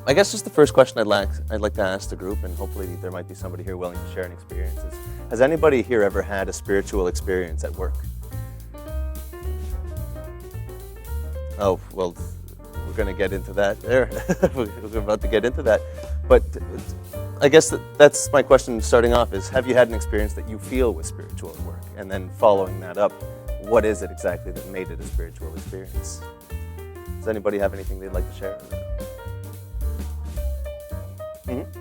I guess just the first question I'd like to ask the group, and hopefully there might be somebody here willing to share an experience, is, has anybody here ever had a spiritual experience at work? Oh, well, we're going to get into that there. We're about to get into that. But I guess that's my question starting off is, have you had an experience that you feel was spiritual at work? And then following that up, what is it exactly that made it a spiritual experience? Does anybody have anything they'd like to share? Mm-hmm.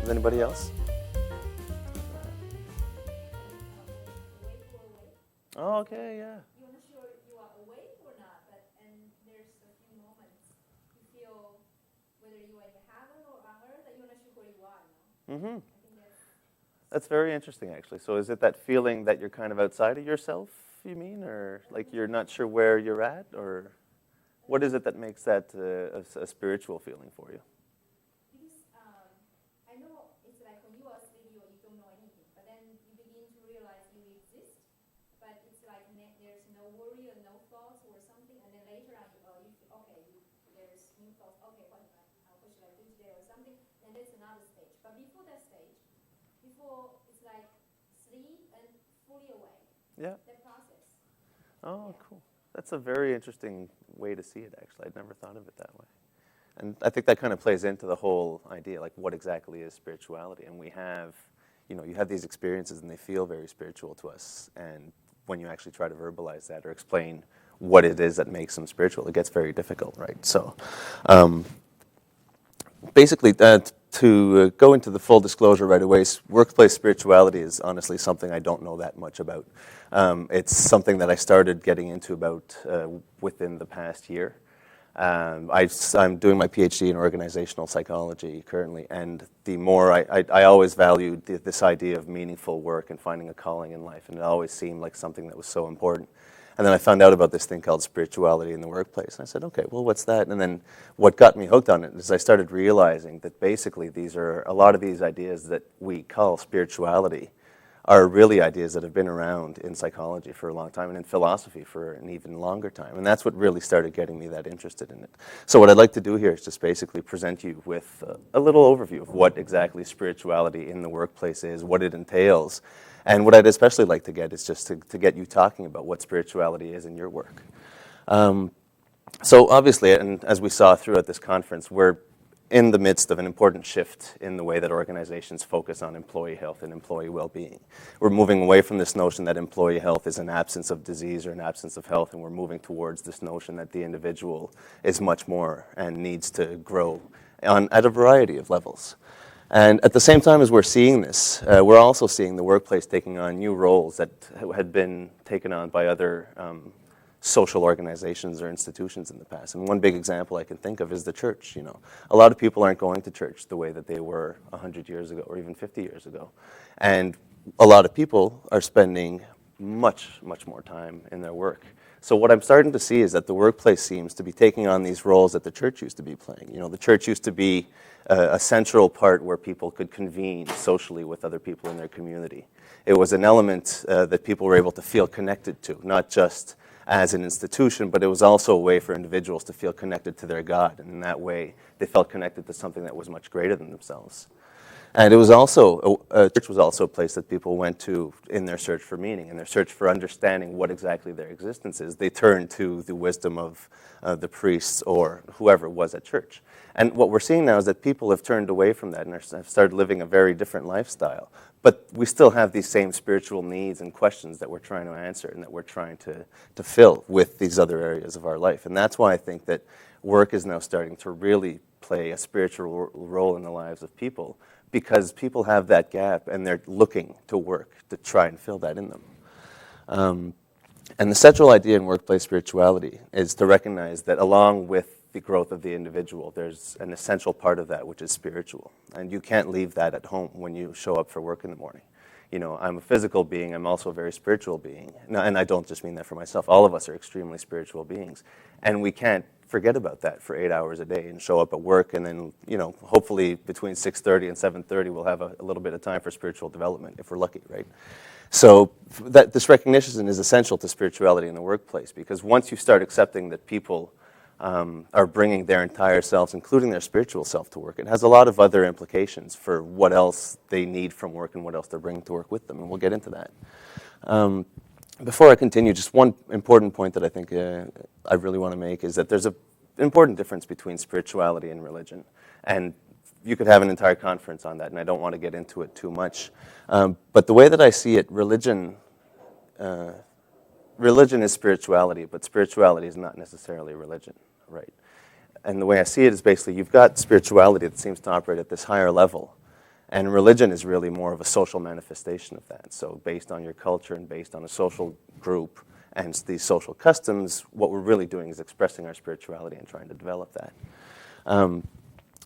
Anybody else? Oh, okay, yeah. You're not sure you are awake or not, and there's a few moments you feel whether you are in heaven or on earth, that you're not sure where you are. Mm-hmm. I think that's very interesting, actually. So is it that feeling that you're kind of outside of yourself, you mean? Or like you're not sure where you're at? Or what is it that makes that a spiritual feeling for you? Yeah. Oh, cool. That's a very interesting way to see it, actually. I'd never thought of it that way. And I think that kind of plays into the whole idea, like what exactly is spirituality? And we have, you have these experiences and they feel very spiritual to us. And when you actually try to verbalize that or explain what it is that makes them spiritual, it gets very difficult, right? So basically, to go into the full disclosure right away, workplace spirituality is honestly something I don't know that much about. It's something that I started getting into about within the past year. I'm doing my PhD in organizational psychology currently, and the more I always valued this idea of meaningful work and finding a calling in life, and it always seemed like something that was so important. And then I found out about this thing called spirituality in the workplace. And I said, okay, well, what's that? And then what got me hooked on it is I started realizing that basically a lot of these ideas that we call spirituality are really ideas that have been around in psychology for a long time and in philosophy for an even longer time. And that's what really started getting me that interested in it. So what I'd like to do here is just basically present you with a little overview of what exactly spirituality in the workplace is, what it entails. And what I'd especially like to get is just to get you talking about what spirituality is in your work. So obviously, and as we saw throughout this conference, we're in the midst of an important shift in the way that organizations focus on employee health and employee well-being. We're moving away from this notion that employee health is an absence of disease or an absence of health, and we're moving towards this notion that the individual is much more and needs to grow at a variety of levels. And at the same time as we're seeing this, we're also seeing the workplace taking on new roles that had been taken on by other social organizations or institutions in the past. And one big example I can think of is the church. A lot of people aren't going to church the way that they were 100 years ago or even 50 years ago. And a lot of people are spending much, much more time in their work. So what I'm starting to see is that the workplace seems to be taking on these roles that the church used to be playing. The church used to be a central part where people could convene socially with other people in their community. It was an element that people were able to feel connected to, not just as an institution, but it was also a way for individuals to feel connected to their God. And in that way, they felt connected to something that was much greater than themselves. And it was also, church was also a place that people went to in their search for meaning, in their search for understanding what exactly their existence is. They turned to the wisdom of the priests or whoever was at church. And what we're seeing now is that people have turned away from that and have started living a very different lifestyle. But we still have these same spiritual needs and questions that we're trying to answer and that we're trying to fill with these other areas of our life. And that's why I think that work is now starting to really play a spiritual role in the lives of people, because people have that gap and they're looking to work to try and fill that in them. And the central idea in workplace spirituality is to recognize that along with the growth of the individual, there's an essential part of that, which is spiritual. And you can't leave that at home when you show up for work in the morning. You know, I'm a physical being, I'm also a very spiritual being. And I don't just mean that for myself. All of us are extremely spiritual beings. And we can't forget about that for 8 hours a day and show up at work, and then, you know, hopefully between 6:30 and 7:30 we'll have a little bit of time for spiritual development, if we're lucky, right? So this recognition is essential to spirituality in the workplace, because once you start accepting that people are bringing their entire selves, including their spiritual self, to work, it has a lot of other implications for what else they need from work and what else they're bringing to work with them, and we'll get into that. Before I continue, just one important point that I think I really want to make is that there's an important difference between spirituality and religion. And you could have an entire conference on that, and I don't want to get into it too much. But the way that I see it, religion is spirituality, but spirituality is not necessarily religion, right? And the way I see it is basically you've got spirituality that seems to operate at this higher level, and religion is really more of a social manifestation of that. So based on your culture and based on a social group and these social customs, what we're really doing is expressing our spirituality and trying to develop that.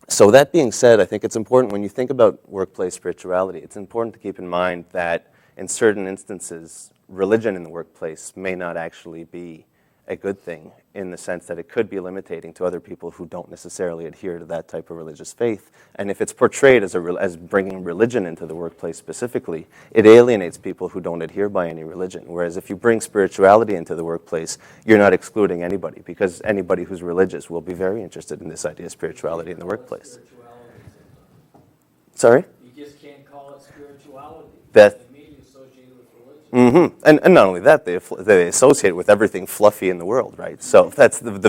So that being said, I think it's important when you think about workplace spirituality, it's important to keep in mind that in certain instances, religion in the workplace may not actually be a good thing, in the sense that it could be limiting to other people who don't necessarily adhere to that type of religious faith. And if it's portrayed as bringing religion into the workplace specifically, it alienates people who don't adhere by any religion. Whereas if you bring spirituality into the workplace, you're not excluding anybody, because anybody who's religious will be very interested in this idea of spirituality in the workplace. Sorry? You just can't call it spirituality. That. Associated with religion. And not only that, they associate it with everything fluffy in the world, right? So that's one of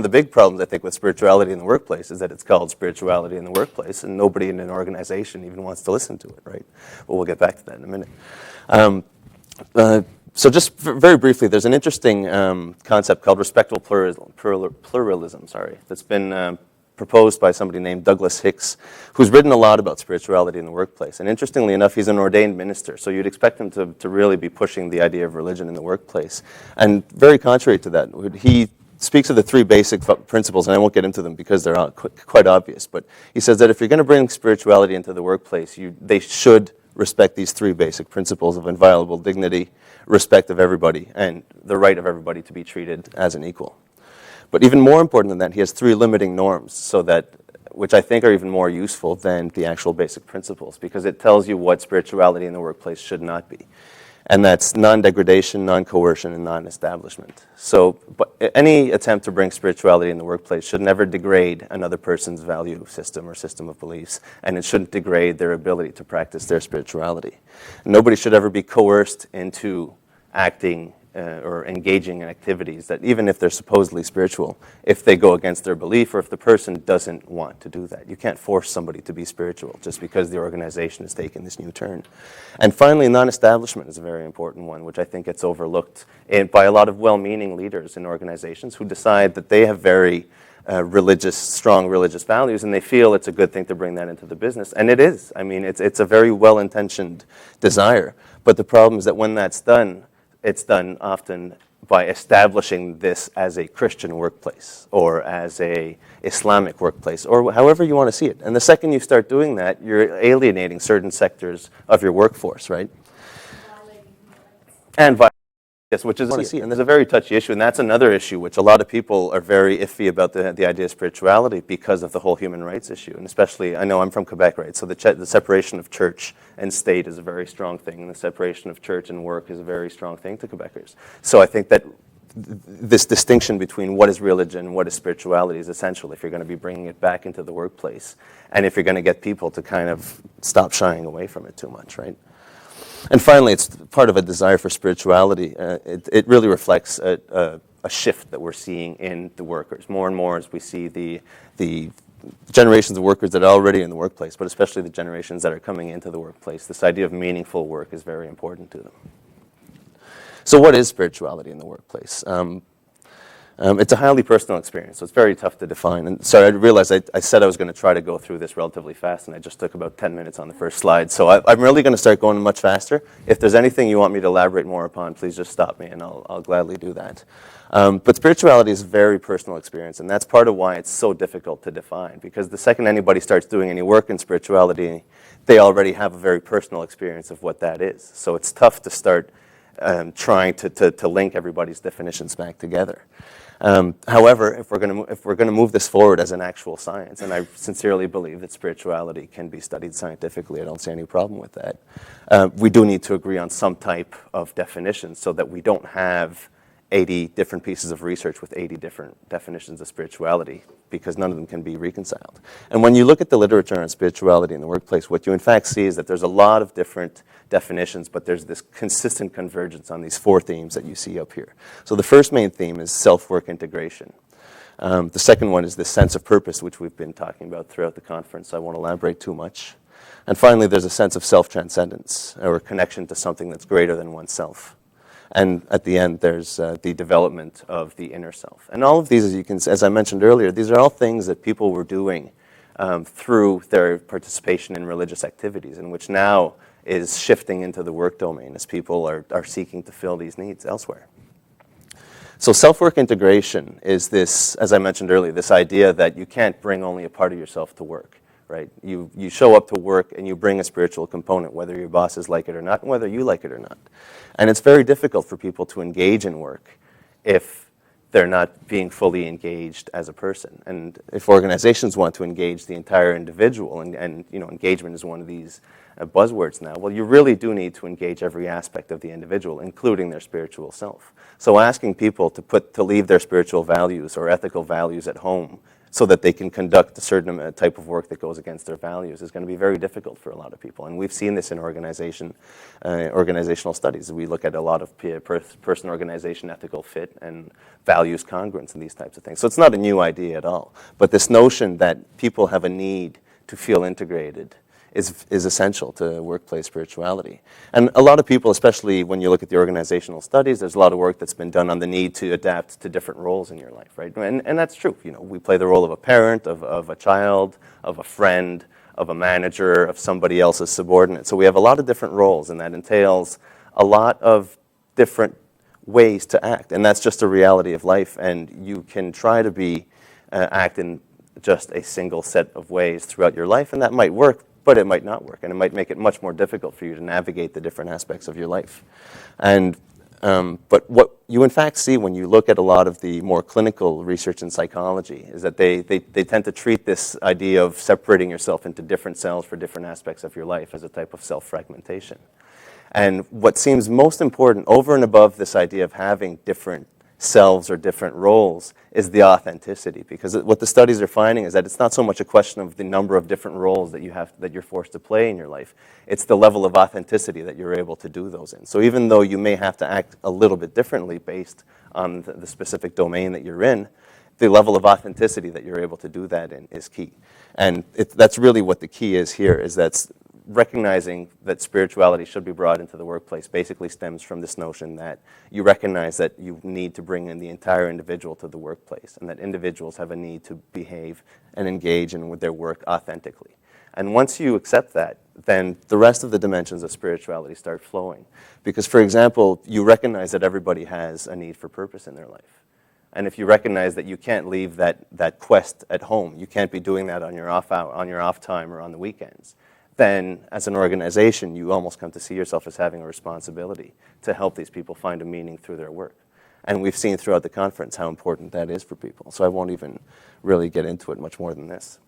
the big problems, I think, with spirituality in the workplace, is that it's called spirituality in the workplace, and nobody in an organization even wants to listen to it, right? But we'll get back to that in a minute. So just very briefly, there's an interesting concept called respectful pluralism, that's been proposed by somebody named Douglas Hicks, who's written a lot about spirituality in the workplace. And interestingly enough, he's an ordained minister, so you'd expect him to really be pushing the idea of religion in the workplace. And very contrary to that, he speaks of the three basic principles, and I won't get into them because they're quite obvious, but he says that if you're going to bring spirituality into the workplace, they should respect these three basic principles of inviolable dignity, respect of everybody, and the right of everybody to be treated as an equal. But even more important than that, he has three limiting norms, which I think are even more useful than the actual basic principles, because it tells you what spirituality in the workplace should not be. And that's non-degradation, non-coercion, and non-establishment. So any attempt to bring spirituality in the workplace should never degrade another person's value system or system of beliefs, and it shouldn't degrade their ability to practice their spirituality. Nobody should ever be coerced into acting or engaging in activities that, even if they're supposedly spiritual, if they go against their belief or if the person doesn't want to do that. You can't force somebody to be spiritual just because the organization has taken this new turn. And finally, non-establishment is a very important one, which I think gets overlooked by a lot of well-meaning leaders in organizations who decide that they have very strong religious values, and they feel it's a good thing to bring that into the business. And it is. I mean, it's a very well-intentioned desire. But the problem is that when that's done, it's done often by establishing this as a Christian workplace or as a Islamic workplace, or however you want to see it. And the second you start doing that, you're alienating certain sectors of your workforce, right? And yes, which is what I see. And there's a very touchy issue, and that's another issue which a lot of people are very iffy about the idea of spirituality because of the whole human rights issue. And especially, I know I'm from Quebec, right? So the separation of church and state is a very strong thing, and the separation of church and work is a very strong thing to Quebecers. So I think that this distinction between what is religion and what is spirituality is essential if you're going to be bringing it back into the workplace, and if you're going to get people to kind of stop shying away from it too much, right? And finally, it's part of a desire for spirituality. It really reflects a shift that we're seeing in the workers. More and more as we see the generations of workers that are already in the workplace, but especially the generations that are coming into the workplace, this idea of meaningful work is very important to them. So what is spirituality in the workplace? It's a highly personal experience, so it's very tough to define. And sorry, I realized I said I was going to try to go through this relatively fast, and I just took about 10 minutes on the first slide. So I'm really going to start going much faster. If there's anything you want me to elaborate more upon, please just stop me, and I'll gladly do that. But spirituality is a very personal experience, and that's part of why it's so difficult to define, because the second anybody starts doing any work in spirituality, they already have a very personal experience of what that is. So it's tough to start trying to link everybody's definitions back together. However, if we're going to move this forward as an actual science, and I sincerely believe that spirituality can be studied scientifically, I don't see any problem with that, we do need to agree on some type of definition so that we don't have 80 different pieces of research with 80 different definitions of spirituality, because none of them can be reconciled. And when you look at the literature on spirituality in the workplace, what you in fact see is that there's a lot of different definitions, but there's this consistent convergence on these 4 themes that you see up here. So the first main theme is self-work integration. The second one is this sense of purpose, which we've been talking about throughout the conference, so I won't elaborate too much. And finally, there's a sense of self-transcendence, or a connection to something that's greater than oneself. And at the end, there's the development of the inner self. And all of these, as I mentioned earlier, these are all things that people were doing through their participation in religious activities, and which now is shifting into the work domain as people are seeking to fill these needs elsewhere. So self-work integration is this, as I mentioned earlier, this idea that you can't bring only a part of yourself to work. Right? You show up to work and you bring a spiritual component, whether your bosses like it or not, and whether you like it or not. And it's very difficult for people to engage in work if they're not being fully engaged as a person. And if organizations want to engage the entire individual, and you know, engagement is one of these buzzwords now, well, you really do need to engage every aspect of the individual, including their spiritual self. So asking people to leave their spiritual values or ethical values at home so that they can conduct a certain type of work that goes against their values is going to be very difficult for a lot of people. And we've seen this in organizational studies. We look at a lot of person-organization ethical fit and values congruence and these types of things. So it's not a new idea at all. But this notion that people have a need to feel integrated is essential to workplace spirituality. And a lot of people, especially when you look at the organizational studies, there's a lot of work that's been done on the need to adapt to different roles in your life, right? And that's true. You know, we play the role of a parent, of a child, of a friend, of a manager, of somebody else's subordinate. So we have a lot of different roles, and that entails a lot of different ways to act. And that's just a reality of life. And you can try to act in just a single set of ways throughout your life, and that might work, but it might not work, and it might make it much more difficult for you to navigate the different aspects of your life. And but what you in fact see when you look at a lot of the more clinical research in psychology is that they tend to treat this idea of separating yourself into different cells for different aspects of your life as a type of self-fragmentation. And what seems most important over and above this idea of having different selves or different roles is the authenticity, because what the studies are finding is that it's not so much a question of the number of different roles that you're forced to play in your life. It's the level of authenticity that you're able to do those in. So even though you may have to act a little bit differently based on the specific domain that you're in, the level of authenticity that you're able to do that in is key. And that's really what the key is here, is that recognizing that spirituality should be brought into the workplace basically stems from this notion that you recognize that you need to bring in the entire individual to the workplace, and that individuals have a need to behave and engage in with their work authentically. And once you accept that, then the rest of the dimensions of spirituality start flowing. Because, for example, you recognize that everybody has a need for purpose in their life. And if you recognize that you can't leave that quest at home, you can't be doing that on your off time or on the weekends, then as an organization, you almost come to see yourself as having a responsibility to help these people find a meaning through their work. And we've seen throughout the conference how important that is for people. So I won't even really get into it much more than this.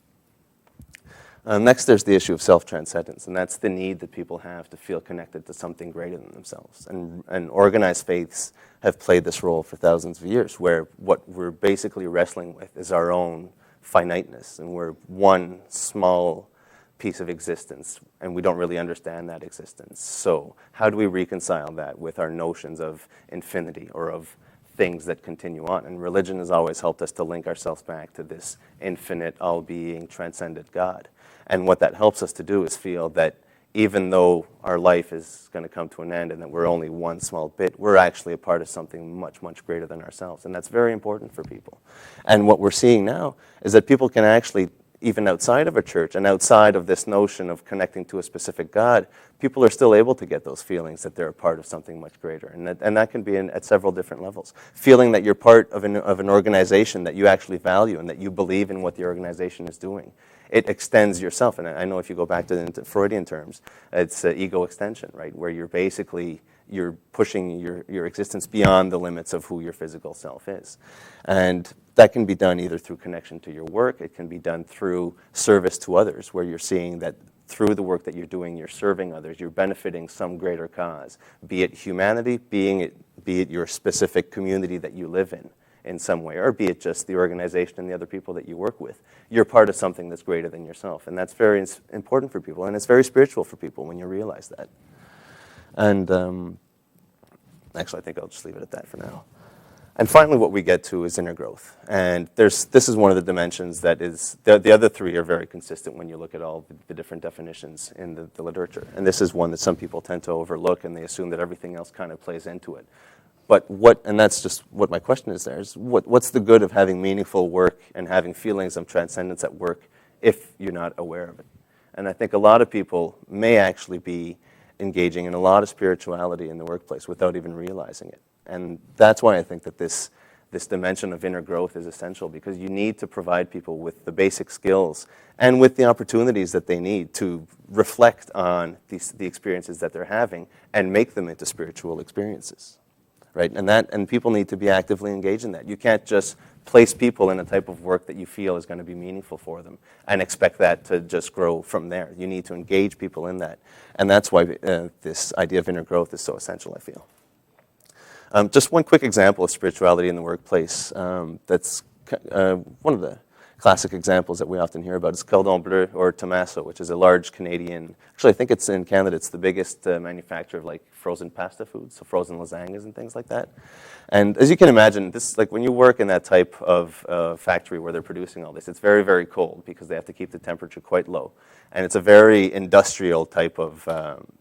Next, there's the issue of self-transcendence, and that's the need that people have to feel connected to something greater than themselves. And organized faiths have played this role for thousands of years, where what we're basically wrestling with is our own finiteness, and we're one small piece of existence, and we don't really understand that existence. So how do we reconcile that with our notions of infinity or of things that continue on? And religion has always helped us to link ourselves back to this infinite, all-being, transcendent God. And what that helps us to do is feel that even though our life is going to come to an end and that we're only one small bit, we're actually a part of something much, much greater than ourselves. And that's very important for people. And what we're seeing now is that people can actually, even outside of a church and outside of this notion of connecting to a specific God, people are still able to get those feelings that they're a part of something much greater. And that can be at several different levels. Feeling that you're part of an organization that you actually value and that you believe in what the organization is doing. It extends yourself. And I know if you go back to the Freudian terms, it's ego extension, right? Where you're pushing your existence beyond the limits of who your physical self is. And that can be done either through connection to your work, it can be done through service to others, where you're seeing that through the work that you're doing, you're serving others, you're benefiting some greater cause, be it humanity, be it your specific community that you live in some way, or be it just the organization and the other people that you work with. You're part of something that's greater than yourself, and that's very important for people, and it's very spiritual for people when you realize that. And actually, I think I'll just leave it at that for now. And finally, what we get to is inner growth. And this is one of the dimensions that is, the other three are very consistent when you look at all the different definitions in the literature. And this is one that some people tend to overlook, and they assume that everything else kind of plays into it. But and that's just what my question is there, is what's the good of having meaningful work and having feelings of transcendence at work if you're not aware of it? And I think a lot of people may actually be engaging in a lot of spirituality in the workplace without even realizing it. And that's why I think that this dimension of inner growth is essential, because you need to provide people with the basic skills and with the opportunities that they need to reflect on the experiences that they're having and make them into spiritual experiences. Right? And people need to be actively engaged in that. You can't just place people in a type of work that you feel is going to be meaningful for them and expect that to just grow from there. You need to engage people in that. And that's why this idea of inner growth is so essential, I feel. Just one quick example of spirituality in the workplace that's one of the classic examples that we often hear about is Cordon Bleu or Tommaso, which is a large Canadian, actually I think it's in Canada, it's the biggest manufacturer of like frozen pasta foods, so frozen lasagnas and things like that. And as you can imagine, this when you work in that type of factory where they're producing all this, it's very, very cold because they have to keep the temperature quite low. And it's a very industrial type of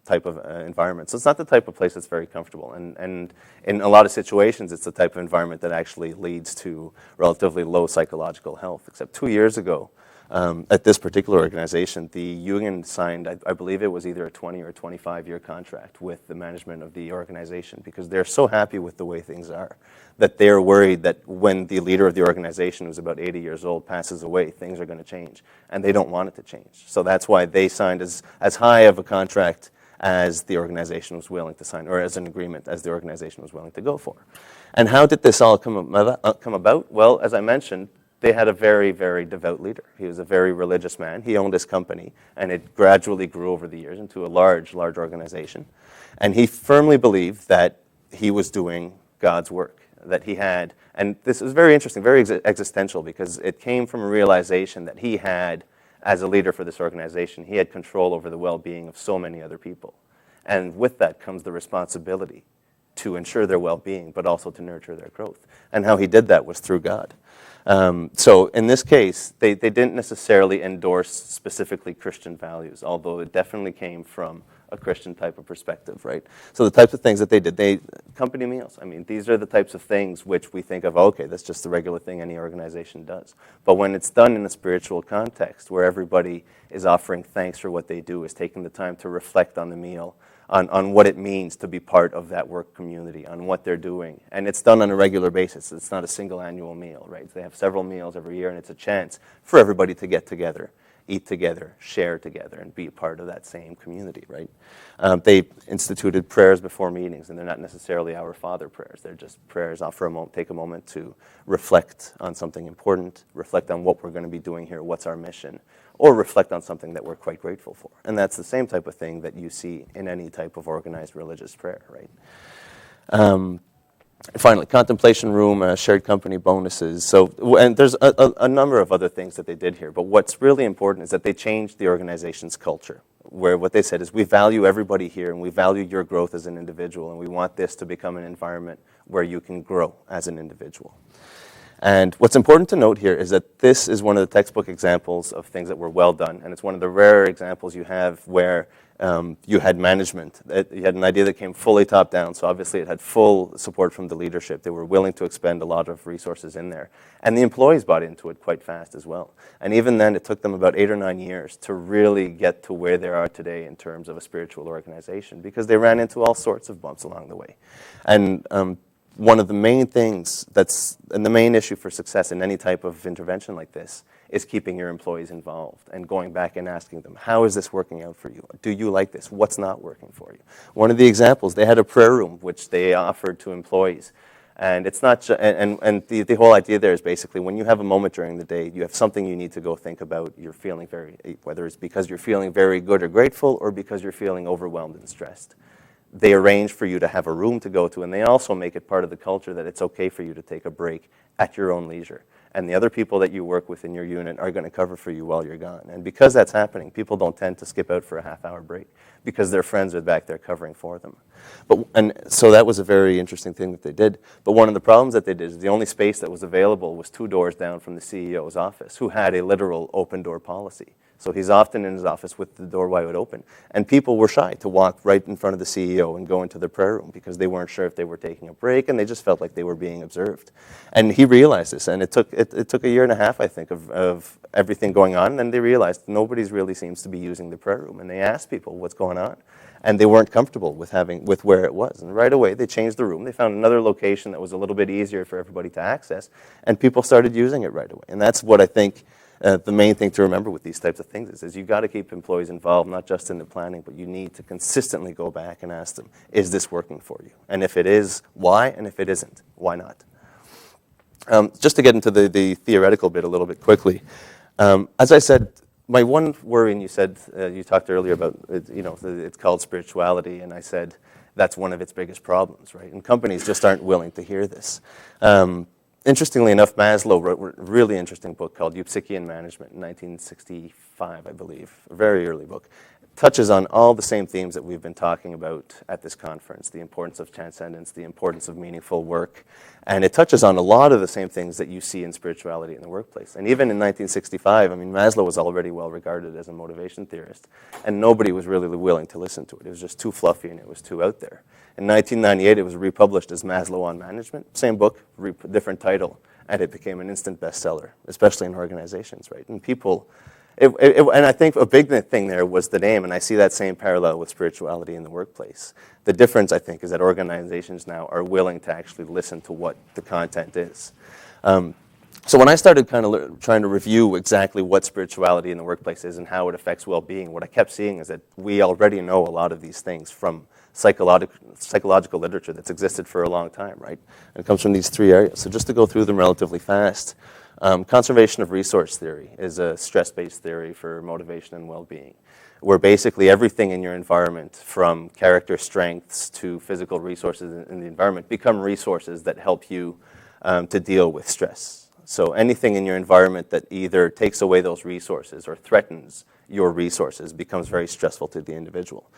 environment. So it's not the type of place that's very comfortable. And in a lot of situations, it's the type of environment that actually leads to relatively low psychological health. Except 2 years ago, at this particular organization, the union signed, I believe it was either a 20 or 25-year contract with the management of the organization, because they're so happy with the way things are that they're worried that when the leader of the organization, who's about 80 years old, passes away, things are going to change, and they don't want it to change. So that's why they signed as high of a contract as the organization was willing to sign, or as an agreement as the organization was willing to go for. And how did this all come about? Well, as I mentioned, they had a very, very devout leader. He was a very religious man. He owned his company, and it gradually grew over the years into a large, large organization. And he firmly believed that he was doing God's work, that he had, and this is very interesting, very existential, because it came from a realization that he had, as a leader for this organization, he had control over the well-being of so many other people. And with that comes the responsibility to ensure their well-being, but also to nurture their growth. And how he did that was through God. So in this case, they didn't necessarily endorse specifically Christian values, although it definitely came from a Christian type of perspective, right? So the types of things that they did, company meals. I mean, these are the types of things which we think of, okay, that's just the regular thing any organization does. But when it's done in a spiritual context, where everybody is offering thanks for what they do, is taking the time to reflect on the meal, on what it means to be part of that work community, on what they're doing. And it's done on a regular basis. It's not a single annual meal, right? They have several meals every year, and it's a chance for everybody to get together, eat together, share together, and be a part of that same community, right? They instituted prayers before meetings, and they're not necessarily Our Father prayers. They're just prayers take a moment to reflect on something important, reflect on what we're going to be doing here, what's our mission, or reflect on something that we're quite grateful for. And that's the same type of thing that you see in any type of organized religious prayer, right? Finally, contemplation room, shared company bonuses. So, and there's a number of other things that they did here, but what's really important is that they changed the organization's culture, where what they said is, we value everybody here, and we value your growth as an individual, and we want this to become an environment where you can grow as an individual. And what's important to note here is that this is one of the textbook examples of things that were well done, and it's one of the rare examples you have where you had management. You had an idea that came fully top down, so obviously it had full support from the leadership. They were willing to expend a lot of resources in there. And the employees bought into it quite fast as well. And even then, it took them about 8 or 9 years to really get to where they are today in terms of a spiritual organization, because they ran into all sorts of bumps along the way. And one of the main things and the main issue for success in any type of intervention like this is keeping your employees involved and going back and asking them, how is this working out for you? Do you like this? What's not working for you? One of the examples, they had a prayer room which they offered to employees. And it's not, and the whole idea there is basically when you have a moment during the day, you have something you need to go think about, you're feeling whether it's because you're feeling very good or grateful or because you're feeling overwhelmed and stressed. They arrange for you to have a room to go to, and they also make it part of the culture that it's okay for you to take a break at your own leisure. And the other people that you work with in your unit are going to cover for you while you're gone. And because that's happening, people don't tend to skip out for a half-hour break because their friends are back there covering for them. And so that was a very interesting thing that they did. But one of the problems that they did is the only space that was available was 2 doors down from the CEO's office, who had a literal open-door policy. So he's often in his office with the door wide open. And people were shy to walk right in front of the CEO and go into the prayer room because they weren't sure if they were taking a break, and they just felt like they were being observed. And he realized this, and it took a year and a half, I think, of everything going on, and then they realized nobody's really seems to be using the prayer room. And they asked people what's going on, and they weren't comfortable with where it was. And right away, they changed the room. They found another location that was a little bit easier for everybody to access, and people started using it right away. And that's what I think the main thing to remember with these types of things is you've got to keep employees involved, not just in the planning, but you need to consistently go back and ask them, is this working for you? And if it is, why? And if it isn't, why not? Just to get into the theoretical bit a little bit quickly, as I said, my one worry, and you said, you talked earlier about, it's called spirituality, and I said that's one of its biggest problems, right? And companies just aren't willing to hear this. Interestingly enough, Maslow wrote a really interesting book called Upsickian Management in 1965, I believe, a very early book. It touches on all the same themes that we've been talking about at this conference, the importance of transcendence, the importance of meaningful work, and it touches on a lot of the same things that you see in spirituality in the workplace. And even in 1965, I mean, Maslow was already well regarded as a motivation theorist, and nobody was really willing to listen to it. It was just too fluffy and it was too out there. In 1998, it was republished as Maslow on Management, same book, different title, and it became an instant bestseller, especially in organizations, right? And people, and I think a big thing there was the name, and I see that same parallel with spirituality in the workplace. The difference, I think, is that organizations now are willing to actually listen to what the content is. So when I started kind of trying to review exactly what spirituality in the workplace is and how it affects well-being, what I kept seeing is that we already know a lot of these things from psychological literature that's existed for a long time, right? And it comes from these 3 areas. So just to go through them relatively fast, conservation of resource theory is a stress-based theory for motivation and well-being, where basically everything in your environment, from character strengths to physical resources in the environment, become resources that help you to deal with stress. So anything in your environment that either takes away those resources or threatens your resources becomes very stressful to the individual.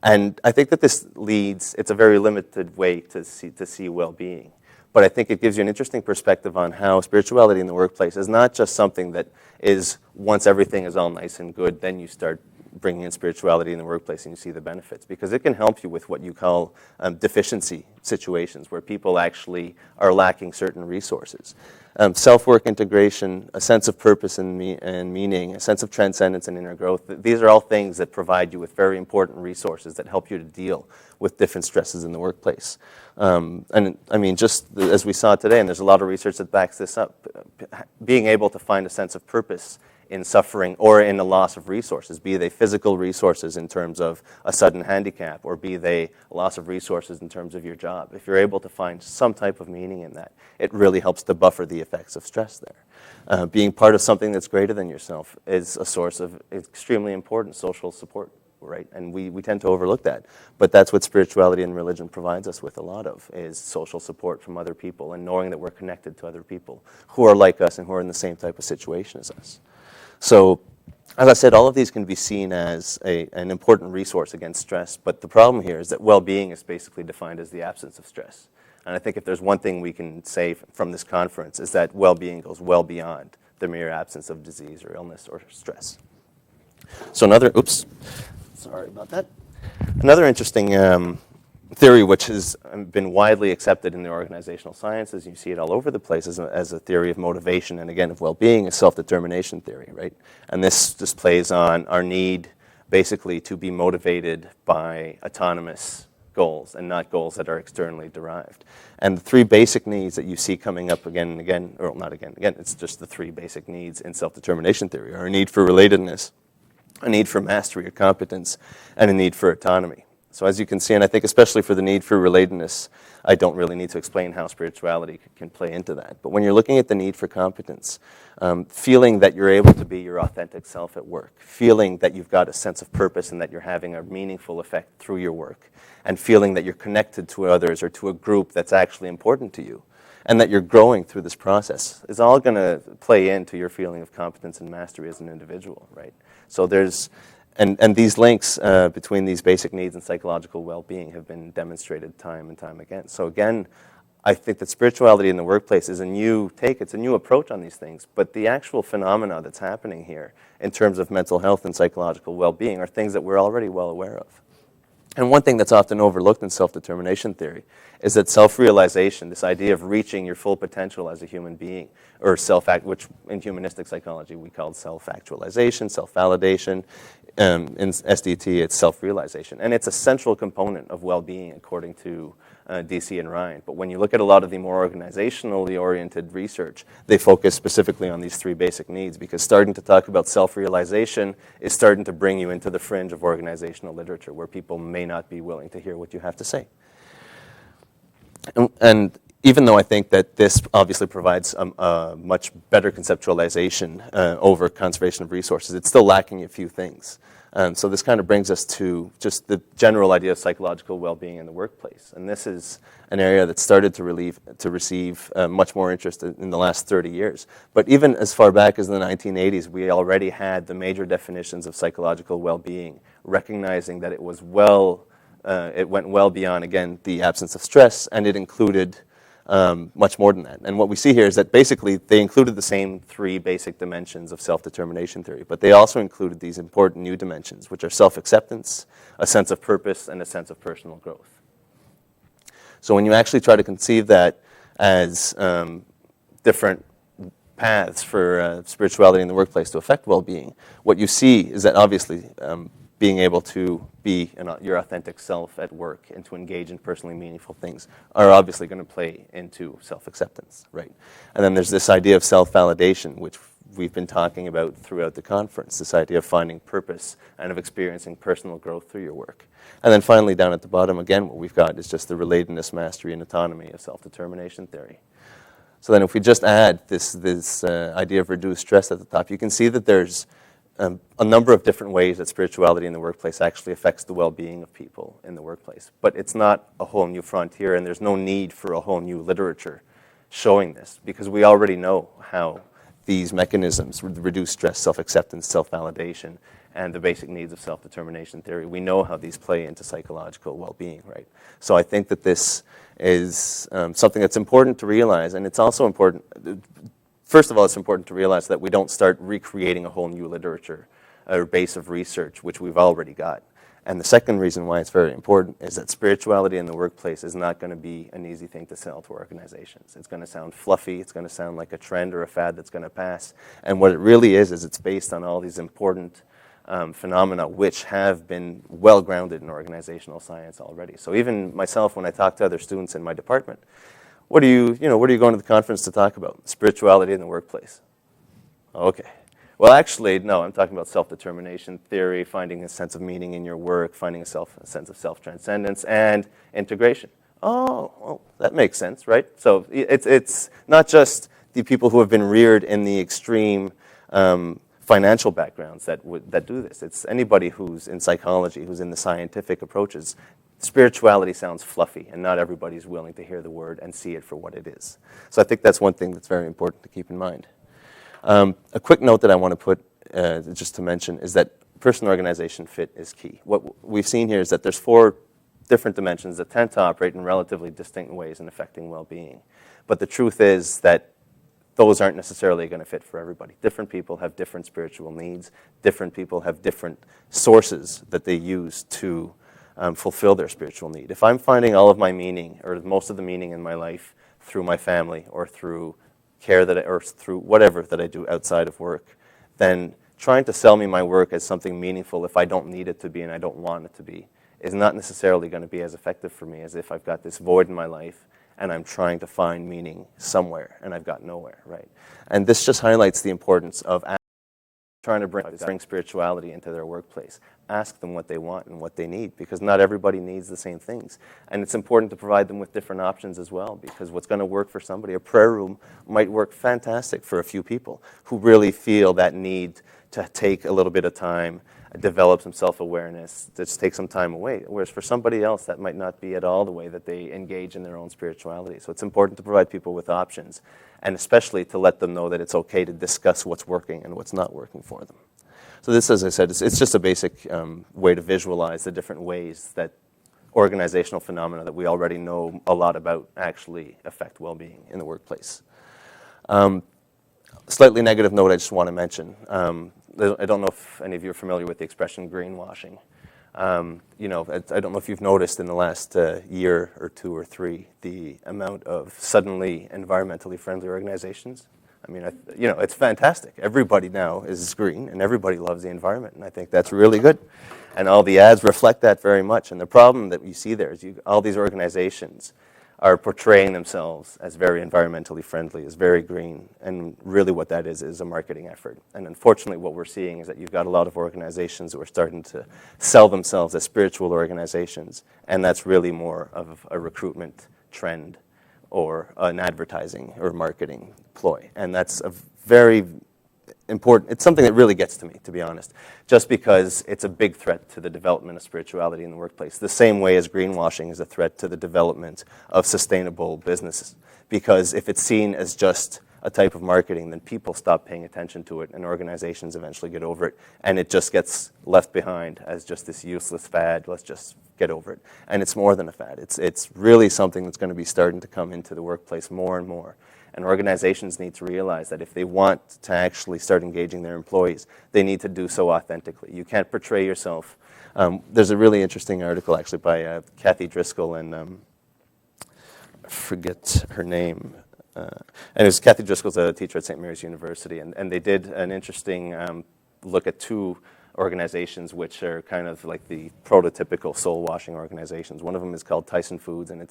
And I think that this leads, it's a very limited way to see well-being. But I think it gives you an interesting perspective on how spirituality in the workplace is not just something that is, once everything is all nice and good, then you start bringing in spirituality in the workplace and you see the benefits. Because it can help you with what you call deficiency situations, where people actually are lacking certain resources. Self-work integration, a sense of purpose and meaning, a sense of transcendence and inner growth. These are all things that provide you with very important resources that help you to deal with different stresses in the workplace. And I mean, just as we saw today, and there's a lot of research that backs this up, being able to find a sense of purpose in suffering or in a loss of resources, be they physical resources in terms of a sudden handicap, or be they loss of resources in terms of your job. If you're able to find some type of meaning in that, it really helps to buffer the effects of stress there. Being part of something that's greater than yourself is a source of extremely important social support, right? And we tend to overlook that. But that's what spirituality and religion provides us with a lot of, is social support from other people and knowing that we're connected to other people who are like us and who are in the same type of situation as us. So, as I said, all of these can be seen as an important resource against stress, but the problem here is that well-being is basically defined as the absence of stress. And I think if there's one thing we can say from this conference is that well-being goes well beyond the mere absence of disease or illness or stress. So sorry about that. Another interesting theory which has been widely accepted in the organizational sciences, you see it all over the place as a theory of motivation and again of well-being, is self-determination theory, right? And this just plays on our need basically to be motivated by autonomous goals and not goals that are externally derived. And the three basic needs that you see coming up again and again, or not again and again, it's just the three basic needs in self-determination theory are a need for relatedness, a need for mastery or competence, and a need for autonomy. So as you can see, and I think especially for the need for relatedness, I don't really need to explain how spirituality can play into that. But when you're looking at the need for competence, feeling that you're able to be your authentic self at work, feeling that you've got a sense of purpose and that you're having a meaningful effect through your work, and feeling that you're connected to others or to a group that's actually important to you, and that you're growing through this process, is all going to play into your feeling of competence and mastery as an individual, right? So there's, and these links between these basic needs and psychological well-being have been demonstrated time and time again. So again, I think that spirituality in the workplace is a new take, it's a new approach on these things, but the actual phenomena that's happening here in terms of mental health and psychological well-being are things that we're already well aware of. And one thing that's often overlooked in self-determination theory is that self-realization, this idea of reaching your full potential as a human being, or which in humanistic psychology we call self-actualization, self-validation. In SDT, it's self-realization. And it's a central component of well-being, according to DC and Ryan. But when you look at a lot of the more organizationally oriented research, they focus specifically on these three basic needs, because starting to talk about self-realization is starting to bring you into the fringe of organizational literature where people may not be willing to hear what you have to say. And even though I think that this obviously provides a much better conceptualization over conservation of resources, it's still lacking a few things. So this kind of brings us to just the general idea of psychological well-being in the workplace. And this is an area that started to receive much more interest in the last 30 years. But even as far back as the 1980s, we already had the major definitions of psychological well-being, recognizing that it was it went well beyond, again, the absence of stress, and it included much more than that. And what we see here is that basically they included the same three basic dimensions of self-determination theory, but they also included these important new dimensions, which are self-acceptance, a sense of purpose, and a sense of personal growth. So when you actually try to conceive that as different paths for spirituality in the workplace to affect well-being, what you see is that obviously being able to be your authentic self at work and to engage in personally meaningful things are obviously going to play into self-acceptance, right? And then there's this idea of self-validation, which we've been talking about throughout the conference, this idea of finding purpose and of experiencing personal growth through your work. And then finally, down at the bottom, again, what we've got is just the relatedness, mastery, and autonomy of self-determination theory. So then if we just add this idea of reduced stress at the top, you can see that there's a number of different ways that spirituality in the workplace actually affects the well-being of people in the workplace. But it's not a whole new frontier, and there's no need for a whole new literature showing this, because we already know how these mechanisms, reduce stress, self-acceptance, self-validation, and the basic needs of self-determination theory, we know how these play into psychological well-being, right? So I think that this is something that's important to realize, and it's also important. First of all, it's important to realize that we don't start recreating a whole new literature or base of research, which we've already got. And the second reason why it's very important is that spirituality in the workplace is not going to be an easy thing to sell to organizations. It's going to sound fluffy. It's going to sound like a trend or a fad that's going to pass. And what it really is it's based on all these important phenomena which have been well grounded in organizational science already. So even myself, when I talk to other students in my department, what are you going to the conference to talk about? Spirituality in the workplace. Okay. Well, actually, no, I'm talking about self-determination theory, finding a sense of meaning in your work, finding a sense of self-transcendence, and integration. Oh, well, that makes sense, right? So it's not just the people who have been reared in the extreme financial backgrounds that do this. It's anybody who's in psychology, who's in the scientific approaches. Spirituality sounds fluffy, and not everybody's willing to hear the word and see it for what it is. So I think that's one thing that's very important to keep in mind. A quick note that I want to put, just to mention, is that person-organization fit is key. What we've seen here is that there's four different dimensions that tend to operate in relatively distinct ways in affecting well-being. But the truth is that those aren't necessarily going to fit for everybody. Different people have different spiritual needs. Different people have different sources that they use to fulfill their spiritual need. If I'm finding all of my meaning, or most of the meaning in my life, through my family, or through care or through whatever that I do outside of work, then trying to sell me my work as something meaningful if I don't need it to be and I don't want it to be is not necessarily going to be as effective for me as if I've got this void in my life and I'm trying to find meaning somewhere and I've got nowhere, right? And this just highlights the importance of trying to bring spirituality into their workplace. Ask them what they want and what they need, because not everybody needs the same things. And it's important to provide them with different options as well, because what's going to work for somebody, a prayer room might work fantastic for a few people who really feel that need to take a little bit of time, develop some self-awareness, just take some time away. Whereas for somebody else, that might not be at all the way that they engage in their own spirituality. So it's important to provide people with options, and especially to let them know that it's okay to discuss what's working and what's not working for them. So this, as I said, it's just a basic way to visualize the different ways that organizational phenomena that we already know a lot about actually affect well-being in the workplace. Slightly negative note I just want to mention. I don't know if any of you are familiar with the expression greenwashing. You know, I don't know if you've noticed in the last year or two or three the amount of suddenly environmentally friendly organizations. I mean, you know, it's fantastic. Everybody now is green and everybody loves the environment, and I think that's really good. And all the ads reflect that very much. And the problem that you see there is all these organizations are portraying themselves as very environmentally friendly, as very green, and really what that is a marketing effort. And unfortunately what we're seeing is that you've got a lot of organizations who are starting to sell themselves as spiritual organizations, and that's really more of a recruitment trend or an advertising or marketing ploy. And that's a very important, it's something that really gets to me, to be honest, just because it's a big threat to the development of spirituality in the workplace, the same way as greenwashing is a threat to the development of sustainable businesses. Because if it's seen as just a type of marketing, then people stop paying attention to it, and organizations eventually get over it, and it just gets left behind as just this useless fad. Let's just get over it. And it's more than a fad. It's really something that's going to be starting to come into the workplace more and more. And organizations need to realize that if they want to actually start engaging their employees, they need to do so authentically. You can't portray yourself. There's a really interesting article actually by Kathy Driscoll and I forget her name. And Kathy Driscoll's a teacher at St. Mary's University, and they did an interesting look at two organizations which are kind of like the prototypical soul-washing organizations. One of them is called Tyson Foods, and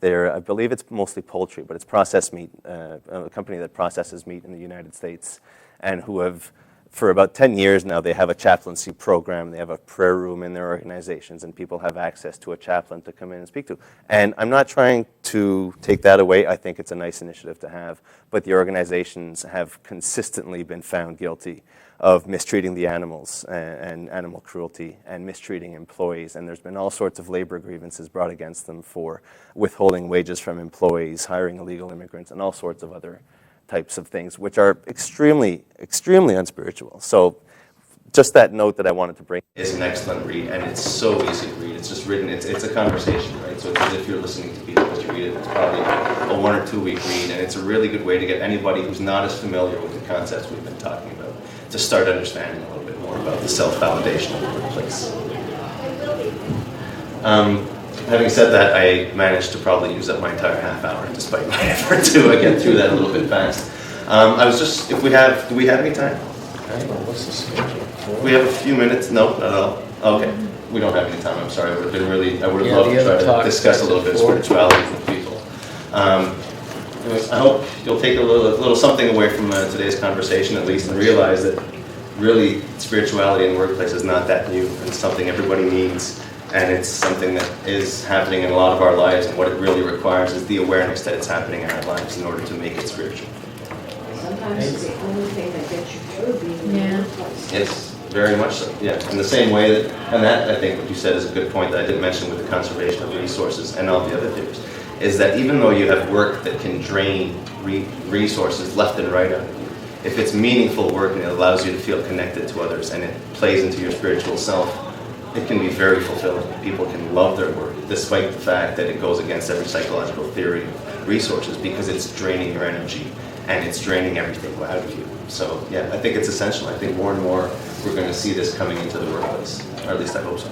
I believe it's mostly poultry, but it's processed meat, a company that processes meat in the United States, and who have, for about 10 years now, they have a chaplaincy program. They have a prayer room in their organizations, and people have access to a chaplain to come in and speak to. And I'm not trying to take that away. I think it's a nice initiative to have, but the organizations have consistently been found guilty of mistreating the animals and animal cruelty and mistreating employees. And there's been all sorts of labor grievances brought against them for withholding wages from employees, hiring illegal immigrants, and all sorts of other types of things, which are extremely, extremely unspiritual. So just that note that I wanted to bring is an excellent read, and it's so easy to read. It's just written, it's a conversation, right? So it's as if you're listening to people as you read it. It's probably a 1 or 2 week read, and it's a really good way to get anybody who's not as familiar with the concepts we've been talking about to start understanding a little bit more about the self-validation of the workplace. Having said that, I managed to probably use up my entire half hour despite my effort to get through that a little bit fast. Do we have any time? What's the schedule? We have a few minutes. No, not at all. Okay, we don't have any time. I'm sorry. I would have loved to try to discuss a little bit of spirituality with people. Anyways, I hope you'll take a little something away from today's conversation, at least, and realize that really spirituality in the workplace is not that new, and it's something everybody needs, and it's something that is happening in a lot of our lives, and what it really requires is the awareness that it's happening in our lives in order to make it spiritual. Sometimes it's the only thing that gets you through being in the workplace. Yes, very much so. Yeah, in the same way that I think what you said is a good point that I didn't mention with the conservation of resources and all the other theories, is that even though you have work that can drain resources left and right out of you, if it's meaningful work and it allows you to feel connected to others and it plays into your spiritual self, it can be very fulfilling. People can love their work, despite the fact that it goes against every psychological theory of resources, because it's draining your energy and it's draining everything out of you. So yeah, I think it's essential. I think more and more we're going to see this coming into the workplace, or at least I hope so.